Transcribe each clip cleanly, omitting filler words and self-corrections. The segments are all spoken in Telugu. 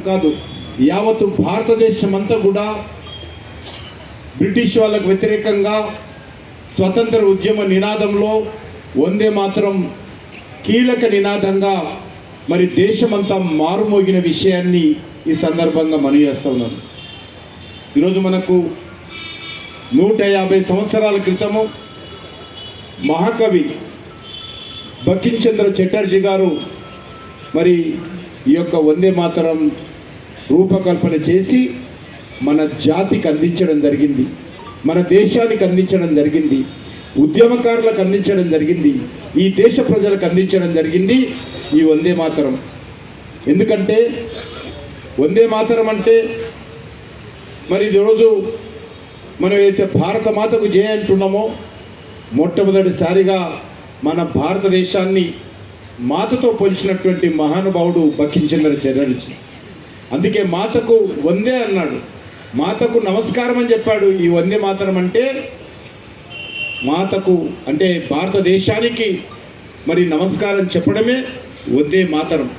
కాదు, యావత్తు భారతదేశం అంతా కూడా బ్రిటిష్ వాళ్ళకు వ్యతిరేకంగా స్వతంత్ర ఉద్యమ నినాదంలో వందే మాతరం కీలక నినాదంగా మరి దేశమంతా మారుమోగిన విషయాన్ని ఈ సందర్భంగా మనవి చేస్తూ ఉన్నాను. ఈరోజు మనకు 150 సంవత్సరాల క్రితము మహాకవి బంకించంద్ర చటర్జీ గారు మరి ఈ యొక్క వందే మాతరం రూపకల్పన చేసి మన జాతికి అందించడం జరిగింది, మన దేశానికి అందించడం జరిగింది, ఉద్యమకారులకు అందించడం జరిగింది, ఈ దేశ ప్రజలకు అందించడం జరిగింది ఈ వందే మాతరం. ఎందుకంటే వందే మాతరం అంటే మరి ఈరోజు మనం ఏదైతే భారత మాతకు జయ అంటున్నామో, మొట్టమొదటిసారిగా మన భారతదేశాన్ని మాతతో పోల్చినటువంటి మహానుభావుడు బంకించంద్ర చటర్జీ. అందుకే మాతకు వందే అన్నాడు, మాతకు నమస్కారం అని చెప్పాడు. ఈ వందే మాతరం అంటే మాతకు అంటే భారతదేశానికి మరి నమస్కారం చెప్పడమే వందే మాతరం.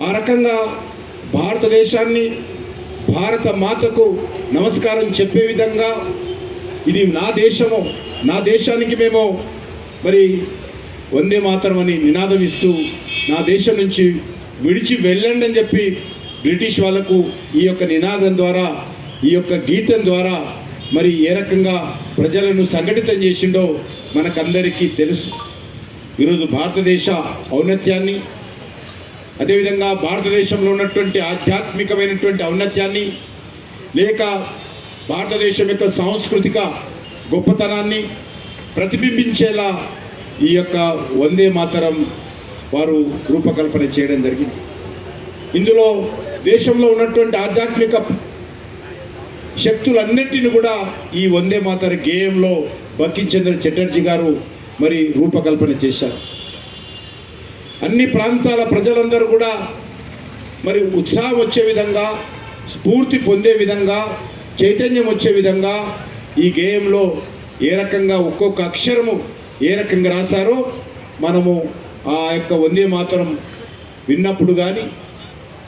ఆ రకంగా భారతదేశాన్ని భారత మాతకు నమస్కారం చెప్పే విధంగా ఇది నా దేశము, నా దేశానికి మేము మరి వందే మాతరం అని నినాదం ఇస్తూ నా దేశం నుంచి విడిచి వెళ్ళండి అని చెప్పి బ్రిటిష్ వాళ్ళకు ఈ యొక్క నినాదం ద్వారా, ఈ యొక్క గీతం ద్వారా మరి ఏ రకంగా ప్రజలను సంఘటితం చేసిండో మనకందరికీ తెలుసు. ఈరోజు భారతదేశ ఔన్నత్యాన్ని, అదేవిధంగా భారతదేశంలో ఉన్నటువంటి ఆధ్యాత్మికమైనటువంటి ఔన్నత్యాన్ని, లేక భారతదేశం యొక్క సాంస్కృతిక గొప్పతనాన్ని ప్రతిబింబించేలా ఈ యొక్క వందే మాతరం వారు రూపకల్పన చేయడం జరిగింది. ఇందులో దేశంలో ఉన్నటువంటి ఆధ్యాత్మిక శక్తులన్నింటినీ కూడా ఈ వందే మాతర గేయంలో బంకించంద్ర చటర్జీ గారు మరి రూపకల్పన చేశారు. అన్ని ప్రాంతాల ప్రజలందరూ కూడా మరి ఉత్సాహం వచ్చే విధంగా, స్ఫూర్తి పొందే విధంగా, చైతన్యం వచ్చే విధంగా ఈ గేయంలో ఏ రకంగా ఒక్కొక్క అక్షరము ఏ రకంగా రాశారో మనము ఆ యొక్క వందే మాతరం విన్నప్పుడు కానీ,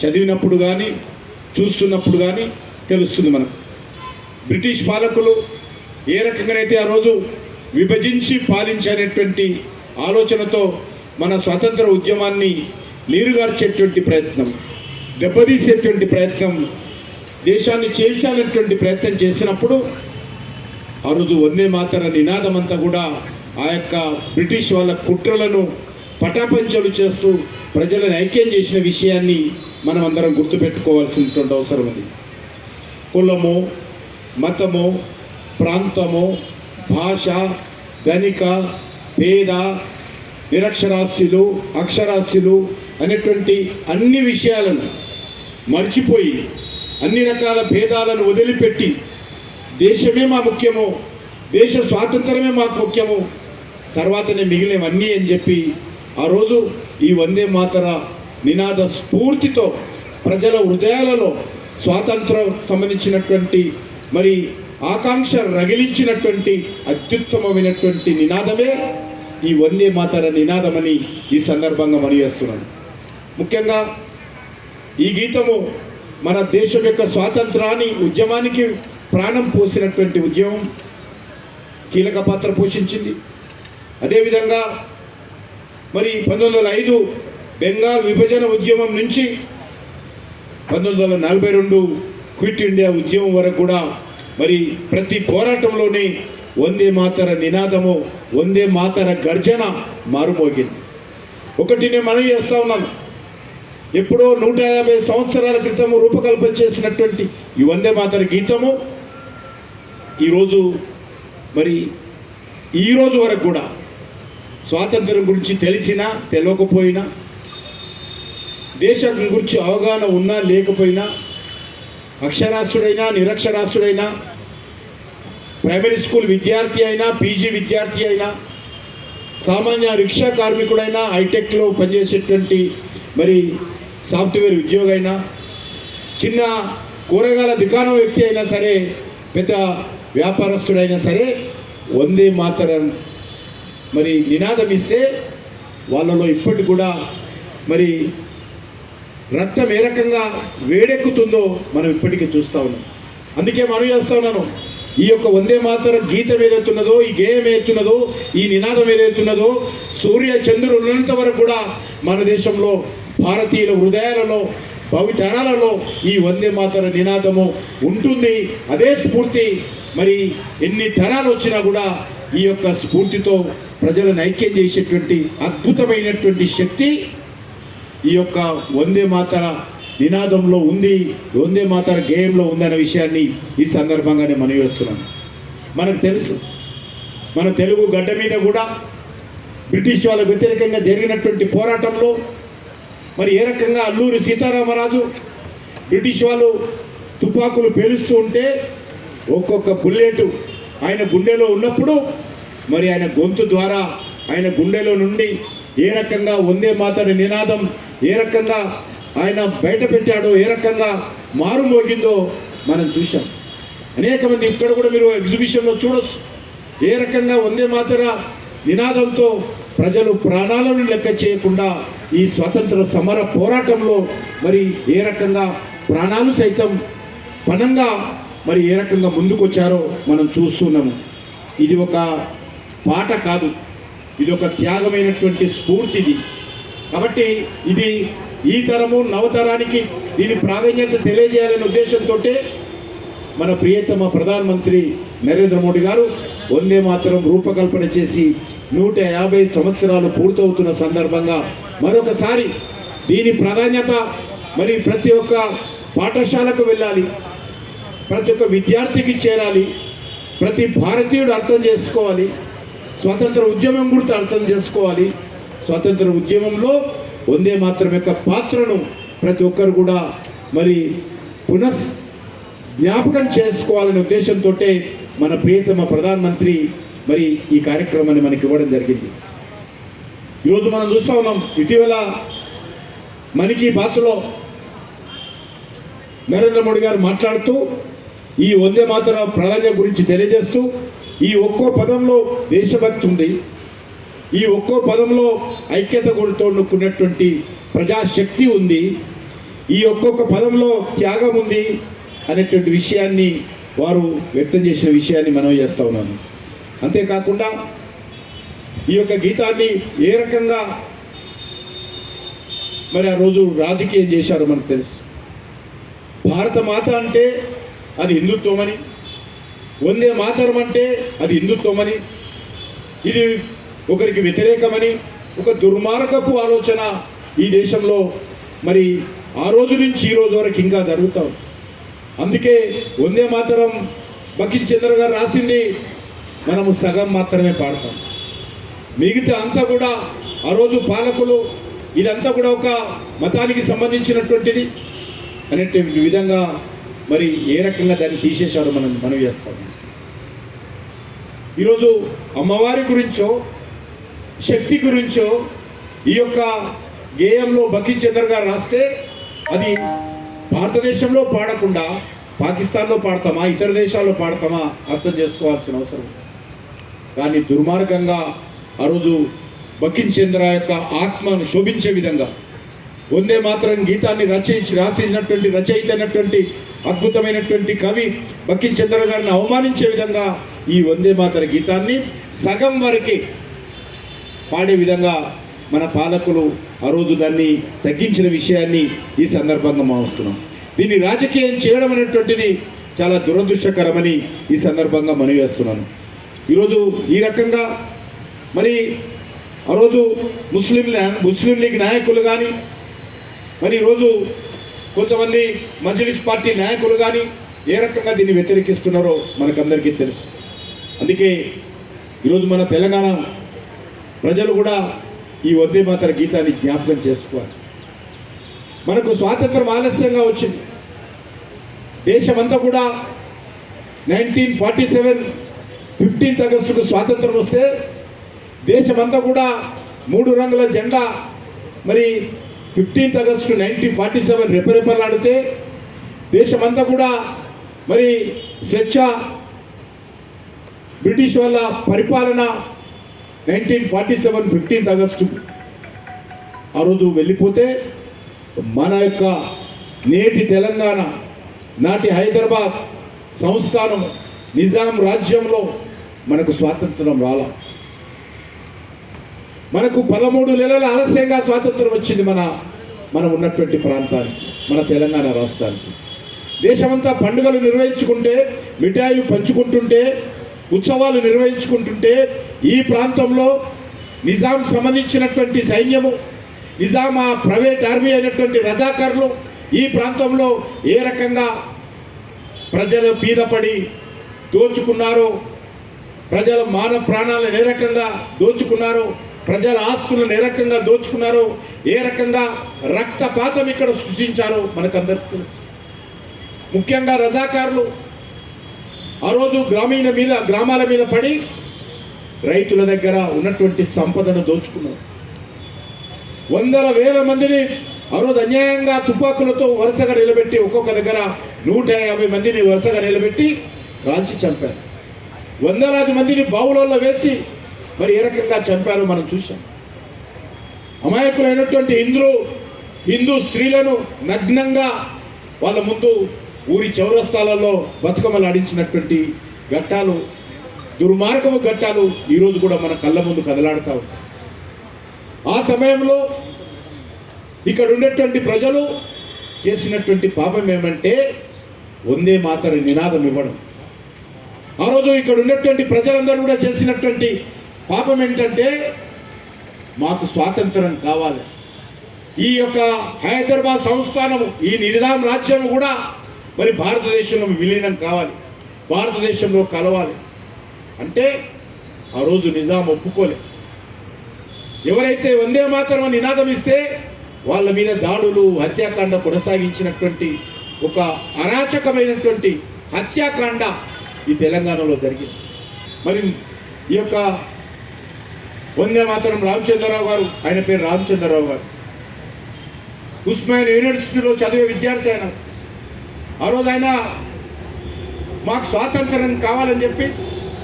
చదివినప్పుడు కానీ, చూస్తున్నప్పుడు కానీ తెలుస్తుంది మనకు. బ్రిటిష్ పాలకులు ఏ రకంగానైతే ఆ రోజు విభజించి పాలించేటువంటి ఆలోచనతో మన స్వాతంత్ర ఉద్యమాన్ని నీరుగార్చేటువంటి ప్రయత్నం, దెబ్బతీసేటువంటి ప్రయత్నం, దేశాన్ని చేల్చాలనేటువంటి ప్రయత్నం చేసినప్పుడు ఆ రోజు వందే మాతర నినాదం అంతా కూడా ఆ యొక్క బ్రిటిష్ వాళ్ళ కుట్రలను పటాపంచలు చేస్తూ ప్రజలను ఐక్యం చేసిన విషయాన్ని మనం అందరం గుర్తుపెట్టుకోవాల్సినటువంటి అవసరం ఉంది. కులము, మతము, ప్రాంతము, భాష, ధనిక, పేద, నిరక్షరాస్యులు, అక్షరాస్యులు అనేటువంటి అన్ని విషయాలను మర్చిపోయి, అన్ని రకాల భేదాలను వదిలిపెట్టి దేశమే మా ముఖ్యము, దేశ స్వాతంత్రమే మాకు ముఖ్యము, తర్వాతనే మిగిలినవన్నీ అని చెప్పి ఆ రోజు ఈ వందే మాతర నినాద స్ఫూర్తితో ప్రజల హృదయాలలో స్వాతంత్రం సంబంధించినటువంటి మరి ఆకాంక్ష రగిలించినటువంటి అత్యుత్తమమైనటువంటి నినాదమే ఈ వందే మాతర నినాదమని ఈ సందర్భంగా మనయేస్తున్నాను. ముఖ్యంగా ఈ గీతము మన దేశం యొక్క స్వాతంత్రాన్ని, ఉద్యమానికి ప్రాణం పోసినటువంటి ఉద్యమం, కీలక పాత్ర పోషించింది. అదేవిధంగా మరి 1905 బెంగాల్ విభజన ఉద్యమం నుంచి 1942 క్విట్ ఇండియా ఉద్యమం వరకు కూడా మరి ప్రతి పోరాటంలోనే వందే మాతర నినాదము, వందే మాతర గర్జన మారుమోగింది. ఒకటి నేను మనవి చేస్తా ఉన్నాను, ఎప్పుడో 150 సంవత్సరాల క్రితము రూపకల్పన చేసినటువంటి ఈ వందే మాతర గీతము ఈరోజు మరి ఈరోజు వరకు కూడా స్వాతంత్రం గురించి తెలిసినా తెలియకపోయినా, దేశం గురించి అవగాహన ఉన్నా లేకపోయినా, అక్షరాస్యుడైనా నిరక్షరాస్యుడైనా, ప్రైమరీ స్కూల్ విద్యార్థి అయినా, పీజీ విద్యార్థి అయినా, సామాన్య రిక్షా కార్మికుడైనా, హైటెక్లో పనిచేసేటువంటి మరి సాఫ్ట్వేర్ ఉద్యోగైనా, చిన్న కూరగాయల దుకాణం వ్యక్తి అయినా సరే, పెద్ద వ్యాపారస్తుడైనా సరే వందే మాతరం మరి నినాదం ఇస్తే వాళ్ళలో ఇప్పటికి కూడా మరి రక్తం ఏ రకంగా వేడెక్కుతుందో మనం ఇప్పటికీ చూస్తూ ఉన్నాం. అందుకే మనం చేస్తూ ఉన్నాను, ఈ యొక్క వందే మాతరం గీతం ఏదైతున్నదో, ఈ గేయం ఏదైతున్నదో, ఈ నినాదం ఏదైతున్నదో, సూర్య చంద్రులు ఉన్నంత వరకు కూడా మన దేశంలో భారతీయుల హృదయాలలో భవితరాలలో ఈ వందే మాతర నినాదము ఉంటుంది. అదే స్ఫూర్తి మరి ఎన్ని తరాలు వచ్చినా కూడా ఈ యొక్క స్ఫూర్తితో ప్రజలను ఐక్యం చేసేటువంటి అద్భుతమైనటువంటి శక్తి ఈ యొక్క వందే మాతర నినాదంలో ఉంది, వందే మాతర గేయంలో ఉందన్న విషయాన్ని ఈ సందర్భంగానే మనం వేస్తున్నాను. మనకు తెలుసు, మన తెలుగు గడ్డ మీద కూడా బ్రిటిష్ వాళ్ళకు వ్యతిరేకంగా జరిగినటువంటి పోరాటంలో మరి ఏ రకంగా అల్లూరి సీతారామరాజు బ్రిటిష్ వాళ్ళు తుపాకులు పేలుస్తూ ఉంటే ఒక్కొక్క బుల్లెట్ ఆయన గుండెలో ఉన్నప్పుడు మరి ఆయన గొంతు ద్వారా ఆయన గుండెలో నుండి ఏ రకంగా వందే మాతర నినాదం ఏ రకంగా ఆయన బయట పెట్టాడో, ఏ రకంగా మారుమోగిందో మనం చూసాం. అనేక మంది ఇక్కడ కూడా మీరు ఎగ్జిబిషన్లో చూడొచ్చు, ఏ రకంగా వందే మాతర నినాదంతో ప్రజలు ప్రాణాలను లెక్క చేయకుండా ఈ స్వతంత్ర సమర పోరాటంలో మరి ఏ రకంగా ప్రాణాలు సైతం పణంగా మరి ఏ రకంగా ముందుకొచ్చారో మనం చూస్తున్నాము. ఇది ఒక పాట కాదు, ఇది ఒక త్యాగమైనటువంటి స్ఫూర్తిది. కాబట్టి ఇది ఈ తరము నవతరానికి దీని ప్రాధాన్యత తెలియజేయాలనే ఉద్దేశంతో మన ప్రియతమ ప్రధానమంత్రి నరేంద్ర మోడీ గారు వందే మాతరం రూపకల్పన చేసి 150 సంవత్సరాలు పూర్తవుతున్న సందర్భంగా మరొకసారి దీని ప్రాధాన్యత మరి ప్రతి ఒక్క పాఠశాలకు వెళ్ళాలి, ప్రతి ఒక్క విద్యార్థికి చేరాలి, ప్రతి భారతీయుడు అర్థం చేసుకోవాలి, స్వాతంత్ర ఉద్యమం గురించి అర్థం చేసుకోవాలి. స్వాతంత్ర ఉద్యమంలో వందే మాతరం యొక్క పాత్రను ప్రతి ఒక్కరు కూడా మరి జ్ఞాపకం చేసుకోవాలనే ఉద్దేశంతో మన ప్రియతమ ప్రధానమంత్రి మరి ఈ కార్యక్రమాన్ని మనకి ఇవ్వడం జరిగింది. ఈరోజు మనం చూస్తూ ఉన్నాం, ఇటీవల మన్ కీ బాత్లో నరేంద్ర మోడీ గారు మాట్లాడుతూ ఈ వందే మాతరం ప్రాధాన్యత గురించి తెలియజేస్తూ ఈ ఒక్కో పదంలో దేశభక్తి ఉంది, ఈ ఒక్కో పదంలో ఐక్యత కూడుకున్నటువంటి ప్రజాశక్తి ఉంది, ఈ ఒక్కొక్క పదంలో త్యాగం ఉంది అనేటువంటి విషయాన్ని వారు వ్యక్తం చేసిన విషయాన్ని మనం చేస్తూ ఉన్నాను. అంతేకాకుండా ఈ యొక్క గీతాన్ని ఏ రకంగా మరి ఆ రోజు రాజకీయం చేశారో మనకు తెలుసు. భారత మాత అంటే అది హిందుత్వమని, వందే మాతరం అంటే అది హిందుత్వమని, ఇది ఒకరికి వ్యతిరేకమని ఒక దుర్మార్గపు ఆలోచన ఈ దేశంలో మరి ఆ రోజు నుంచి ఈ రోజు వరకు ఇంకా జరుగుతాం. అందుకే వందే మాతరం బకిం చంద్ర గారు రాసింది మనము సగం మాత్రమే పాడతాం, మిగతా అంతా కూడా ఆ రోజు పాలకులు ఇదంతా కూడా ఒక మతానికి సంబంధించినటువంటిది అనేటువంటి విధంగా మరి ఏ రకంగా దాన్ని తీసేశారో మనం చేస్తాం. ఈరోజు అమ్మవారి గురించో శక్తి గురించో ఈ యొక్క గేయంలో బకిం చంద్ర గారు రాస్తే అది భారతదేశంలో పాడకుండా పాకిస్తాన్లో పాడతామా, ఇతర దేశాల్లో పాడతామా అర్థం చేసుకోవాల్సిన అవసరం. కానీ దుర్మార్గంగా ఆ రోజు బకిం చంద్ర యొక్క ఆత్మను శోభించే విధంగా వందే మాతరం గీతాన్ని రాసినటువంటి రచయిత అయినటువంటి అద్భుతమైనటువంటి కవి బకిం చంద్ర గారిని అవమానించే విధంగా ఈ వందే మాతర గీతాన్ని సగం వరకే పాడే విధంగా మన పాలకులు ఆ రోజు దాన్ని తగ్గించిన విషయాన్ని ఈ సందర్భంగా మావస్తున్నాం. దీన్ని రాజకీయం చేయడం అనేటువంటిది చాలా దురదృష్టకరమని ఈ సందర్భంగా మనవి చేస్తున్నాను. ఈరోజు ఈ రకంగా మరి ఆ రోజు ముస్లిం లీగ్ నాయకులు కానీ మరి ఈరోజు కొంతమంది మజ్లిస్ పార్టీ నాయకులు కానీ ఏ రకంగా దీన్ని వ్యతిరేకిస్తున్నారో మనకందరికీ తెలుసు. అందుకే ఈరోజు మన తెలంగాణ ప్రజలు కూడా ఈ వందే మాతర గీతాన్ని జ్ఞాపకం చేసుకోవాలి. మనకు స్వాతంత్రం ఆలస్యంగా వచ్చింది. దేశమంతా కూడా 1947 15th ఆగస్టుకు స్వాతంత్రం వస్తే దేశమంతా కూడా 3 రంగుల జెండా మరి 15th ఆగస్టు 1947 రెపరెపలాడితే దేశమంతా కూడా మరి స్వేచ్ఛ బ్రిటిష్ వాళ్ళ పరిపాలన 1947 15th ఆగస్టు ఆ రోజు వెళ్ళిపోతే మన యొక్క నేటి తెలంగాణ, నాటి హైదరాబాద్ సంస్థానం, నిజాం రాజ్యంలో మనకు స్వాతంత్రం రాలా. మనకు 13 నెలల ఆలస్యంగా స్వాతంత్రం వచ్చింది మనం ఉన్నటువంటి ప్రాంతానికి, మన తెలంగాణ రాష్ట్రానికి. దేశమంతా పండుగలు నిర్వహించుకుంటే, మిఠాయిలు పంచుకుంటుంటే, ఉత్సవాలు నిర్వహించుకుంటుంటే, ఈ ప్రాంతంలో నిజాం సంబంధించినటువంటి సైన్యము, నిజాం ప్రైవేట్ ఆర్మీ అయినటువంటి రజాకారులు ఈ ప్రాంతంలో ఏ రకంగా ప్రజలు పీదపడి దోచుకున్నారో, ప్రజల మాన ప్రాణాలను ఏ రకంగా దోచుకున్నారో, ప్రజల ఆస్తులను ఏ రకంగా దోచుకున్నారో, ఏ రకంగా రక్తపాతం ఇక్కడ సృష్టించారో మనకందరికీ తెలుసు. ముఖ్యంగా రజాకారులు ఆ రోజు గ్రామాల మీద పడి రైతుల దగ్గర ఉన్నటువంటి సంపదను దోచుకున్నారు. వందల వేల మందిని ఆ రోజు అన్యాయంగా తుపాకులతో వరుసగా నిలబెట్టి, ఒక్కొక్క దగ్గర 150 మందిని వరుసగా నిలబెట్టి కాల్చి చంపారు. వందలాది మందిని బావులలో వేసి మరి ఏ రకంగా చంపారో మనం చూసాం. అమాయకులైనటువంటి హిందూ స్త్రీలను నగ్నంగా వాళ్ళ ముందు ఊరి చౌరస్తాలలో బతుకమ్మలు ఆడించినటువంటి ఘట్టాలు, దుర్మార్గము ఘట్టాలు ఈరోజు కూడా మన కళ్ళ ముందు కదలాడుతూ ఉంటాయి. ఆ సమయంలో ఇక్కడ ఉన్నటువంటి ప్రజలు చేసినటువంటి పాపం ఏమంటే వందే మాతరం నినాదం ఇవ్వడం. ఆ రోజు ఇక్కడ ఉన్నటువంటి ప్రజలందరూ కూడా చేసినటువంటి పాపం ఏంటంటే మాకు స్వాతంత్రం కావాలి, ఈ యొక్క హైదరాబాద్ సంస్థానము, ఈ నిజాం రాజ్యం కూడా మరి భారతదేశంలో విలీనం కావాలి, భారతదేశంలో కలవాలి అంటే ఆ రోజు నిజాం ఒప్పుకోలే. ఎవరైతే వందే మాతరం నినాదం ఇస్తే వాళ్ళ మీద దాడులు, హత్యాకాండ కొనసాగించినటువంటి ఒక అరాచకమైనటువంటి హత్యాకాండ ఈ తెలంగాణలో జరిగింది. మరి ఈ యొక్క వందే మాతరం రామచంద్రరావు గారు, ఆయన పేరు రామచంద్రరావు గారు, ఉస్మానియా యూనివర్సిటీలో చదివే విద్యార్థి. ఆయన ఆ రోజు ఆయన మాకు స్వాతంత్రం కావాలని చెప్పి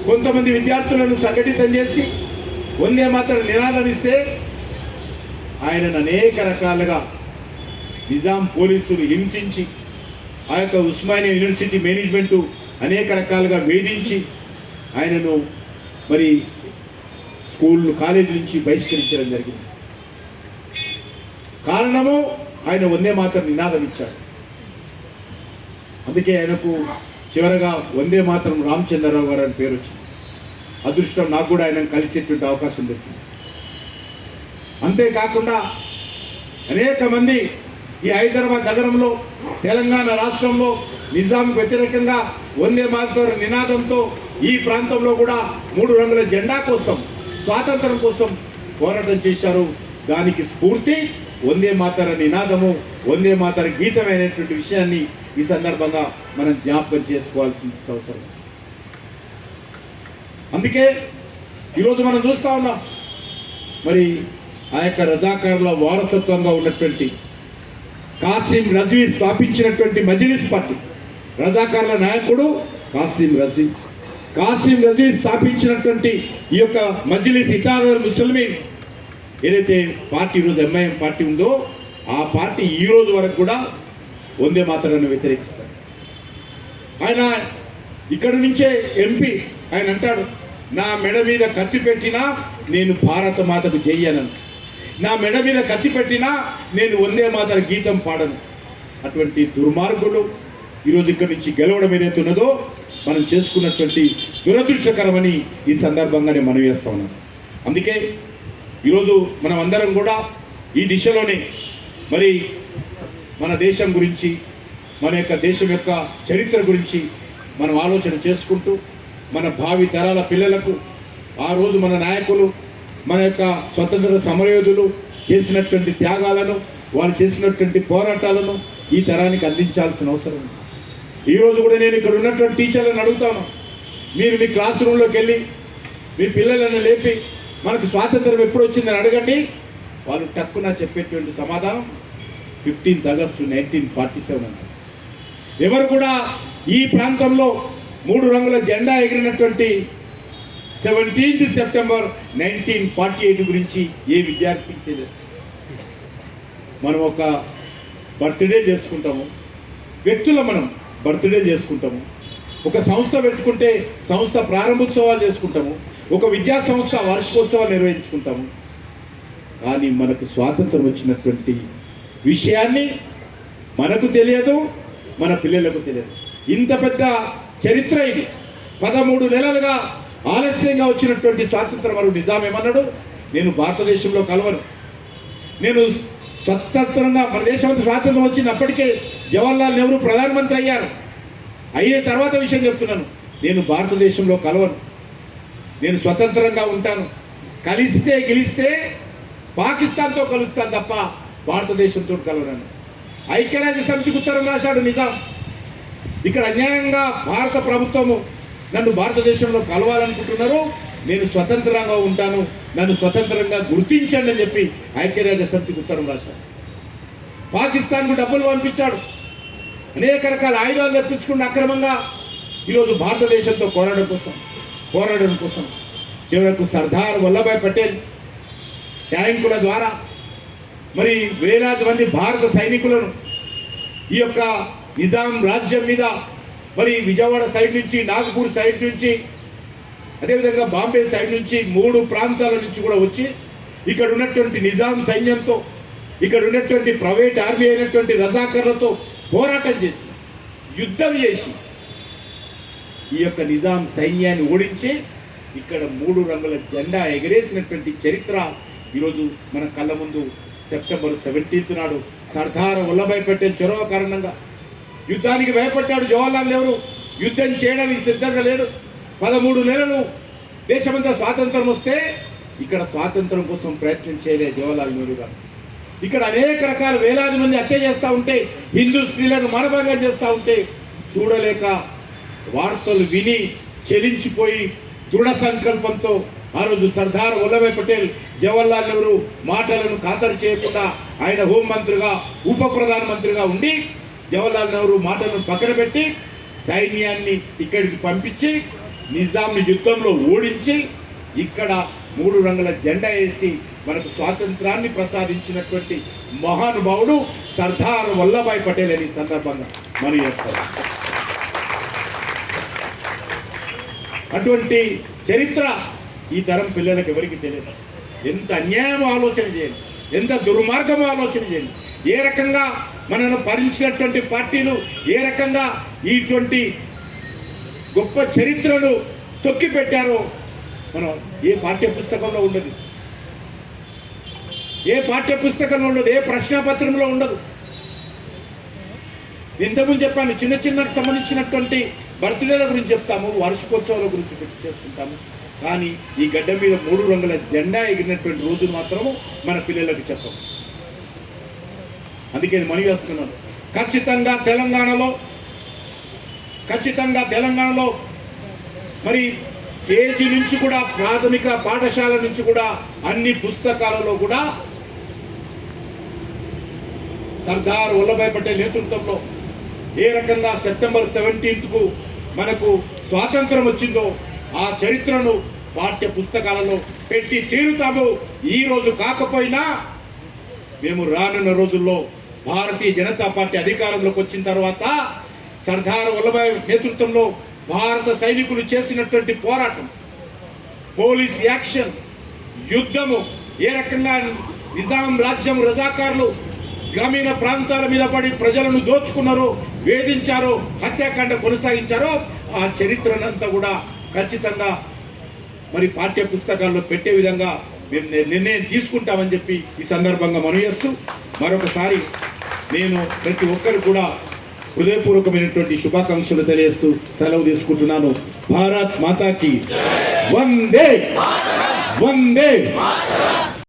కొంతమంది విద్యార్థులను సంఘటితం చేసి వందే మాతరం నినాదం ఇస్తే ఆయనను అనేక రకాలుగా నిజాం పోలీసులు హింసించి, ఆ యొక్క ఉస్మానియా యూనివర్సిటీ మేనేజ్మెంటు అనేక రకాలుగా వేధించి ఆయనను మరి స్కూళ్ళు, కాలేజీ నుంచి బహిష్కరించడం జరిగింది. కారణము ఆయన వందే మాతరం నినాదం ఇచ్చాడు. అందుకే ఆయనకు చివరగా వందే మాతరం రామచంద్రరావు గారు అని పేరు వచ్చింది. అదృష్టం నాకు కూడా ఆయనను కలిసేటువంటి అవకాశం దొరికింది. అంతేకాకుండా అనేక మంది ఈ హైదరాబాద్ నగరంలో, తెలంగాణ రాష్ట్రంలో నిజాంకు వ్యతిరేకంగా వందే మాతరం నినాదంతో ఈ ప్రాంతంలో కూడా 3 రంగుల జెండా కోసం, స్వాతంత్రం కోసం పోరాటం చేశారు. దానికి స్ఫూర్తి వందే మాతర నినాదము, వందే మాతర గీతమైనటువంటి విషయాన్ని ఈ సందర్భంగా మనం జ్ఞాపకం చేసుకోవాల్సిన అవసరం. అందుకే ఈరోజు మనం చూస్తూ ఉన్నాం మరి ఆ యొక్క రజాకారుల వారసత్వంగా ఉన్నటువంటి కాసిం రజ్వీ స్థాపించినటువంటి మజ్లిస్ పార్టీ, రజాకారుల నాయకుడు కాసిం రజ్వీ స్థాపించినటువంటి ఈ యొక్క మజ్లిస్ ఇతాదల్ ముస్లిమీన్ ఏదైతే పార్టీ ఈరోజు ఎంఐఎం పార్టీ ఉందో, ఆ పార్టీ ఈ రోజు వరకు కూడా వందే మాతరాన్ని వ్యతిరేకిస్తారు. ఆయన ఇక్కడ నుంచే ఎంపీ, ఆయన అంటాడు, నా మెడ మీద కత్తి పెట్టినా నేను భారత మాతకు చెయ్యను, నా మెడ మీద కత్తి పెట్టినా నేను వందే మాతర గీతం పాడను. అటువంటి దుర్మార్గులు ఈరోజు ఇక్కడి నుంచి గెలవడం ఏదైతే ఉన్నదో మనం చేసుకున్నటువంటి దురదృష్టకరమని ఈ సందర్భంగానే మనం చేస్తా ఉన్నాం. అందుకే ఈరోజు మనం అందరం కూడా ఈ దిశలోనే మరి మన దేశం గురించి, మన యొక్క దేశం యొక్క చరిత్ర గురించి మనం ఆలోచన చేసుకుంటూ మన భావి తరాల పిల్లలకు ఆ రోజు మన నాయకులు, మన యొక్క స్వతంత్ర సమరయోధులు చేసినటువంటి త్యాగాలను, వాళ్ళు చేసినటువంటి పోరాటాలను ఈ తరానికి అందించాల్సిన అవసరం ఉంది. ఈరోజు కూడా నేను ఇక్కడ ఉన్నటువంటి టీచర్లను అడుగుతాను, మీరు మీ క్లాస్ రూమ్లోకి వెళ్ళి మీ పిల్లలను లేపి మనకు స్వాతంత్రం ఎప్పుడు వచ్చిందని అడగండి. వాళ్ళు టక్కున చెప్పేటువంటి సమాధానం 15th August 1947 అంటారు. ఎవరు కూడా ఈ ప్రాంతంలో 3 రంగుల జెండా ఎగిరినటువంటి 17th September 1948 గురించి ఏ విద్యార్థికి తెలియదు. మనం ఒక బర్త్డే చేసుకుంటాము, వ్యక్తుల మనం బర్త్డే చేసుకుంటాము, ఒక సంస్థ పెట్టుకుంటే సంస్థ ప్రారంభోత్సవాలు చేసుకుంటాము, ఒక విద్యా సంస్థ వార్షికోత్సవాలు నిర్వహించుకుంటాము. కానీ మనకు స్వాతంత్రం వచ్చినటువంటి విషయాన్ని మనకు తెలియదు, మన పిల్లలకు తెలియదు. ఇంత పెద్ద చరిత్ర ఇది. 13 నెలలుగా ఆలస్యంగా వచ్చినటువంటి స్వాతంత్రం. వారు నిజాం ఏమన్నాడు, నేను భారతదేశంలో కలవను, నేను స్వతంత్రంగా మన దేశం స్వాతంత్రం వచ్చినప్పటికే జవహర్లాల్ నెహ్రూ ప్రధానమంత్రి అయ్యారు. అయిన తర్వాత విషయం చెప్తున్నాను, నేను భారతదేశంలో కలవను, నేను స్వతంత్రంగా ఉంటాను, కలిస్తే గెలిస్తే పాకిస్తాన్తో కలుస్తాను తప్ప భారతదేశంతో కలవను. ఐక్యరాజ్య సమితికి ఉత్తరం రాశాడు నిజాం. ఇక్కడ అన్యాయంగా భారత ప్రభుత్వము నన్ను భారతదేశంలో కలవాలనుకుంటున్నారు, నేను స్వతంత్రంగా ఉంటాను, నన్ను స్వతంత్రంగా గుర్తించండి అని చెప్పి ఐక్యరాజ్య సమితికి ఉత్తరం రాశాడు. పాకిస్తాన్కు డబ్బులు పంపించాడు, అనేక రకాల ఆయుధాలు తెప్పించుకుని అక్రమంగా ఈరోజు భారతదేశంతో పోరాడడం కోసం చివరకు సర్దార్ వల్లభాయ్ పటేల్ ట్యాంకుల ద్వారా మరి వేలాది మంది భారత సైనికులను ఈ యొక్క నిజాం రాజ్యం మీద మరి విజయవాడ సైడ్ నుంచి, నాగపూర్ సైడ్ నుంచి, అదేవిధంగా బాంబే సైడ్ నుంచి 3 ప్రాంతాల నుంచి కూడా వచ్చి ఇక్కడ ఉన్నటువంటి నిజాం సైన్యంతో, ఇక్కడ ఉన్నటువంటి ప్రైవేట్ ఆర్మీ అయినటువంటి రజాకర్లతో పోరాటం చేసి యుద్ధం చేసి ఈ యొక్క నిజాం సైన్యాన్ని ఓడించి ఇక్కడ 3 రంగుల జెండా ఎగరేసినటువంటి చరిత్ర ఈరోజు మన కళ్ళ ముందు. సెప్టెంబర్ 17 నాడు సర్దార్ వల్లభాయ్ పటేల్ చొరవ కారణంగా యుద్ధానికి భయపడ్డాడు జవహర్లాల్ నెహ్రూ. యుద్ధం చేయడానికి సిద్ధంగా లేడు. 13 నెలలు దేశమంతా స్వాతంత్రం వస్తే ఇక్కడ స్వాతంత్రం కోసం ప్రయత్నం చేయలేదు జవహర్లాల్ నెహ్రూ గారు. ఇక్కడ అనేక రకాల వేలాది మంది హత్య చేస్తూ ఉంటే, హిందూ స్త్రీలను మానభంగం చేస్తూ ఉంటే చూడలేక వార్తలు విని చెలించిపోయి దృఢ సంకల్పంతో ఆ రోజు సర్దార్ వల్లభాయ్ పటేల్ జవహర్లాల్ నెహ్రూ మాటలను ఖాతరు చేయకుండా ఆయన హోంమంత్రిగా, ఉప ప్రధానమంత్రిగా ఉండి జవహర్లాల్ నెహ్రూ మాటలను పక్కన పెట్టి సైన్యాన్ని ఇక్కడికి పంపించి నిజాంని యుద్ధంలో ఓడించి ఇక్కడ 3 రంగుల జెండా వేసి మనకు స్వాతంత్రాన్ని ప్రసాదించినటువంటి మహానుభావుడు సర్దార్ వల్లభాయ్ పటేల్ అని సందర్భంగా మనం చేస్తారు. అటువంటి చరిత్ర ఈ తరం పిల్లలకు ఎవరికి తెలియదు. ఎంత అన్యాయం ఆలోచన చేయండి, ఎంత దుర్మార్గం ఆలోచన చేయండి. ఏ రకంగా మనను భరించినటువంటి పార్టీలు ఏ రకంగా ఇటువంటి గొప్ప చరిత్రను తొక్కి పెట్టారో మనం ఏ పాఠ్య పుస్తకంలో ఉండదు, ఏ పాఠ్య పుస్తకంలో ఉండదు, ఏ ప్రశ్నపత్రంలో ఉండదు. ఇంతకుముందు చెప్పాను, చిన్న చిన్నకు సంబంధించినటువంటి బర్త్డేల గురించి చెప్తాము, వార్షికోత్సవాల గురించి చేసుకుంటాము. కానీ ఈ గడ్డ మీద 3 రంగుల జెండా ఎగిరినటువంటి రోజులు మాత్రము మన పిల్లలకు చెప్పము. అందుకే మనవి చేస్తున్నాను, ఖచ్చితంగా తెలంగాణలో మరి కేజీ నుంచి కూడా, ప్రాథమిక పాఠశాల నుంచి కూడా అన్ని పుస్తకాలలో కూడా సర్దార్ వల్లభాయ్ పటేల్ నేతృత్వంలో ఏ రకంగా సెప్టెంబర్ 17కు మనకు స్వాతంత్రం వచ్చిందో ఆ చరిత్రను పాఠ్య పుస్తకాలలో పెట్టి తీరుతాము. ఈ రోజు కాకపోయినా మేము రానున్న రోజుల్లో భారతీయ జనతా పార్టీ అధికారంలోకి వచ్చిన తర్వాత సర్దార్ వల్లభాయ్ నేతృత్వంలో భారత సైనికులు చేసినటువంటి పోరాటం, పోలీస్ యాక్షన్, యుద్ధము, ఏ రకంగా నిజాం రాజ్యం రజాకారులు గ్రామీణ ప్రాంతాల మీద పడి ప్రజలను దోచుకున్నారో, వేధించారో, హత్యాకాండ కొనసాగించారో ఆ చరిత్రనంతా కూడా ఖచ్చితంగా మరి పాఠ్య పుస్తకాల్లో పెట్టే విధంగా మేము నిర్ణయం తీసుకుంటామని చెప్పి ఈ సందర్భంగా మనవి చేస్తూ మరొకసారి నేను ప్రతి ఒక్కరు కూడా హృదయపూర్వకమైనటువంటి శుభాకాంక్షలు తెలియజేస్తూ సెలవు తీసుకుంటున్నాను. భారత్ మాతాకి వందే వందే.